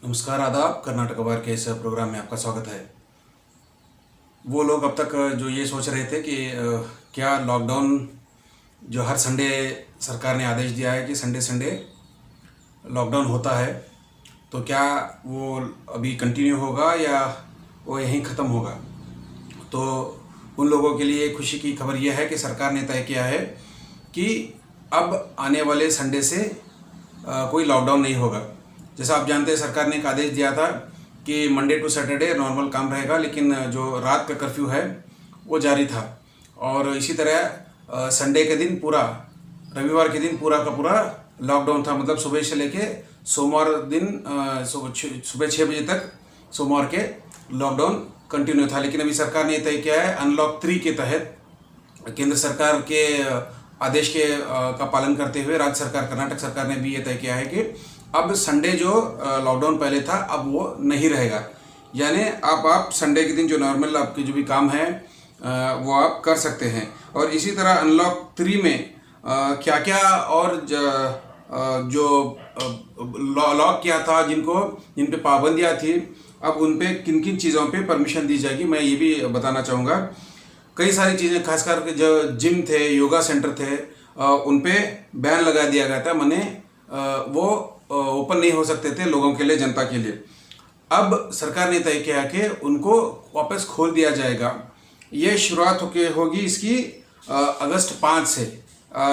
नमस्कार, आदाब। कर्नाटक अखबार के इस प्रोग्राम में आपका स्वागत है। वो लोग अब तक जो ये सोच रहे थे कि क्या लॉकडाउन जो हर संडे सरकार ने आदेश दिया है कि संडे संडे लॉकडाउन होता है, तो क्या वो अभी कंटिन्यू होगा या वो यहीं ख़त्म होगा। तो उन लोगों के लिए खुशी की खबर यह है कि सरकार ने तय किया है कि अब आने वाले संडे से कोई लॉकडाउन नहीं होगा। जैसा आप जानते हैं, सरकार ने एक आदेश दिया था कि मंडे टू सैटरडे नॉर्मल काम रहेगा, लेकिन जो रात का कर्फ्यू है वो जारी था। और इसी तरह संडे के दिन पूरा, रविवार के दिन पूरा का पूरा लॉकडाउन था। मतलब सुबह से लेके सोमवार दिन सुबह 6 बजे तक सोमवार के लॉकडाउन कंटिन्यू था। लेकिन अभी सरकार ने तय किया है, अनलॉक 3 के तहत केंद्र सरकार के आदेश के का पालन करते हुए राज्य सरकार, कर्नाटक सरकार ने भी ये तय किया है कि अब संडे जो लॉकडाउन पहले था अब वो नहीं रहेगा। यानी आप संडे के दिन जो नॉर्मल आपके जो भी काम है वो आप कर सकते हैं। और इसी तरह अनलॉक 3 में क्या क्या और जो लॉक किया था, जिन पे पाबंदियाँ थी, अब उन पे किन किन चीज़ों पे परमिशन दी जाएगी, मैं ये भी बताना चाहूँगा। कई सारी चीज़ें, खासकर जो जिम थे, योगा सेंटर थे, उन पे बैन लगा दिया गया था। माने वो ओपन नहीं हो सकते थे लोगों के लिए, जनता के लिए। अब सरकार ने तय किया कि उनको वापस खोल दिया जाएगा। ये शुरुआत होगी इसकी अगस्त 5 से।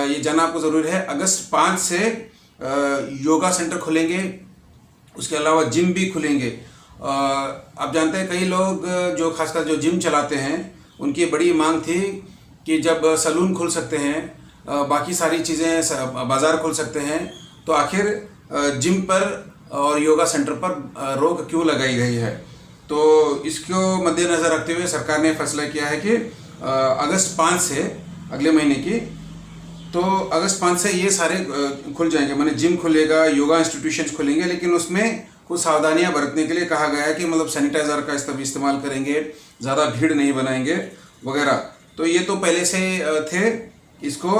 ये जानना आपको ज़रूरी है, अगस्त 5 से योगा सेंटर खुलेंगे, उसके अलावा जिम भी खुलेंगे। आप जानते हैं कई लोग जो खासकर जो जिम चलाते हैं, उनकी बड़ी मांग थी कि जब सैलून खुल सकते हैं, बाकी सारी चीज़ें, बाज़ार खुल सकते हैं, तो आखिर जिम पर और योगा सेंटर पर रोक क्यों लगाई गई है। तो इसको मद्देनज़र रखते हुए सरकार ने फैसला किया है कि अगस्त 5 से, अगले महीने की, तो अगस्त 5 से ये सारे खुल जाएंगे। माने जिम खुलेगा, योगा इंस्टीट्यूशंस खुलेंगे, लेकिन उसमें कुछ सावधानियां बरतने के लिए कहा गया है कि मतलब सैनिटाइज़र का इस्तेमाल करेंगे, ज़्यादा भीड़ नहीं बनाएंगे वगैरह। तो ये तो पहले से थे, इसको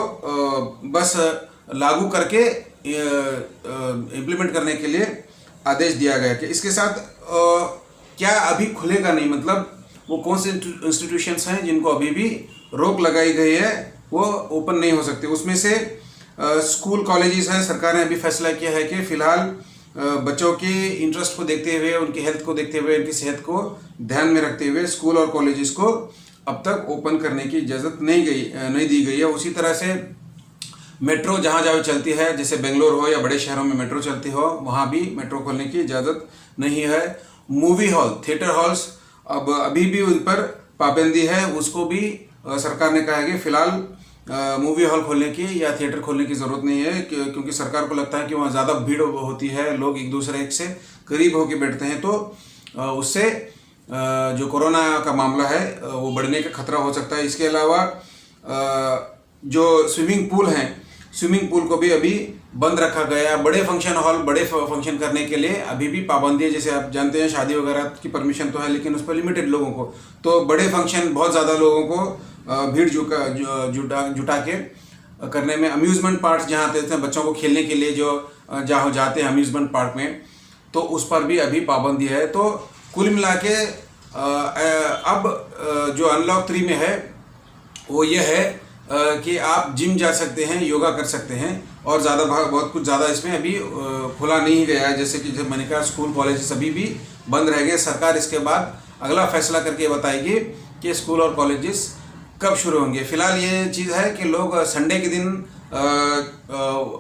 बस लागू करके इम्प्लीमेंट करने के लिए आदेश दिया गया कि इसके साथ क्या अभी खुलेगा नहीं, मतलब वो कौन से इंस्टीट्यूशंस हैं जिनको अभी भी रोक लगाई गई है, वो ओपन नहीं हो सकते। उसमें से स्कूल कॉलेजेस हैं। सरकार ने अभी फैसला किया है कि फ़िलहाल बच्चों के इंटरेस्ट को देखते हुए, उनकी हेल्थ को देखते हुए, उनकी सेहत को ध्यान में रखते हुए स्कूल और कॉलेजेस को अब तक ओपन करने की इजाज़त नहीं दी गई है। उसी तरह से मेट्रो जहाँ जहाँ चलती है, जैसे बेंगलोर हो या बड़े शहरों में मेट्रो चलती हो, वहाँ भी मेट्रो खोलने की इजाज़त नहीं है। मूवी हॉल, थिएटर हॉल्स, अब अभी भी उन पर पाबंदी है। उसको भी सरकार ने कहा है कि फ़िलहाल मूवी हॉल खोलने की या थिएटर खोलने की ज़रूरत नहीं है, क्योंकि सरकार को लगता है कि वहाँ ज़्यादा भीड़ होती है, लोग एक दूसरे से करीब होकर बैठते हैं, तो उससे जो कोरोना का मामला है वो बढ़ने का खतरा हो सकता है। इसके अलावा जो स्विमिंग पूल हैं, स्विमिंग पूल को भी अभी बंद रखा गया। बड़े फंक्शन हॉल, बड़े फंक्शन करने के लिए अभी भी पाबंदी है। जैसे आप जानते हैं, शादी वगैरह की परमिशन तो है, लेकिन उस पर लिमिटेड लोगों को। तो बड़े फंक्शन, बहुत ज़्यादा लोगों को भीड़ जुटा के करने में, अम्यूज़मेंट पार्क जहाँ आते थे बच्चों को खेलने के लिए, जो जहाँ जाते हैं अम्यूज़मेंट पार्क में, तो उस पर भी अभी पाबंदी है। तो कुल मिला के अब जो अनलॉक 3 में है वो ये है कि आप जिम जा सकते हैं, योगा कर सकते हैं, और बहुत कुछ ज़्यादा इसमें अभी खुला नहीं गया है। जैसे कि जब मैंने कहा, स्कूल कॉलेजेस अभी भी बंद रह गए। सरकार इसके बाद अगला फैसला करके बताएगी कि स्कूल और कॉलेजेस कब शुरू होंगे। फ़िलहाल ये चीज़ है कि लोग संडे के दिन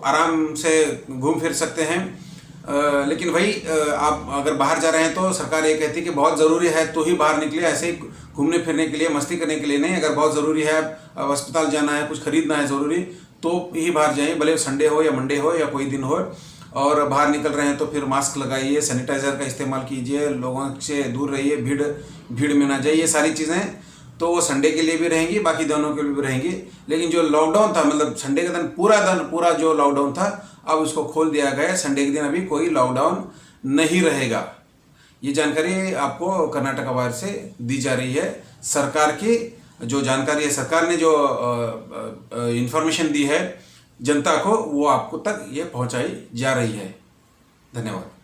आराम से घूम फिर सकते हैं, लेकिन वही आप अगर बाहर जा रहे हैं तो सरकार ये कहती है कि बहुत ज़रूरी है तो ही बाहर निकले, ऐसे ही घूमने फिरने के लिए, मस्ती करने के लिए नहीं। अगर बहुत ज़रूरी है, अस्पताल जाना है, कुछ खरीदना है ज़रूरी, तो ही बाहर जाइए, भले संडे हो या मंडे हो या कोई दिन हो। और बाहर निकल रहे हैं तो फिर मास्क लगाइए, सैनिटाइज़र का इस्तेमाल कीजिए, लोगों से दूर रहिए, भीड़ में ना जाइए। सारी चीज़ें तो वो संडे के लिए भी रहेंगी, बाकी दोनों के लिए भी रहेंगी। लेकिन जो लॉकडाउन था, मतलब संडे का दिन पूरा जो लॉकडाउन था, अब उसको खोल दिया गया है। संडे के दिन अभी कोई लॉकडाउन नहीं रहेगा। ये जानकारी आपको कर्नाटक अखबार से दी जा रही है। सरकार की जो जानकारी है, सरकार ने जो इन्फॉर्मेशन दी है जनता को, वो आपको तक ये पहुंचाई जा रही है। धन्यवाद।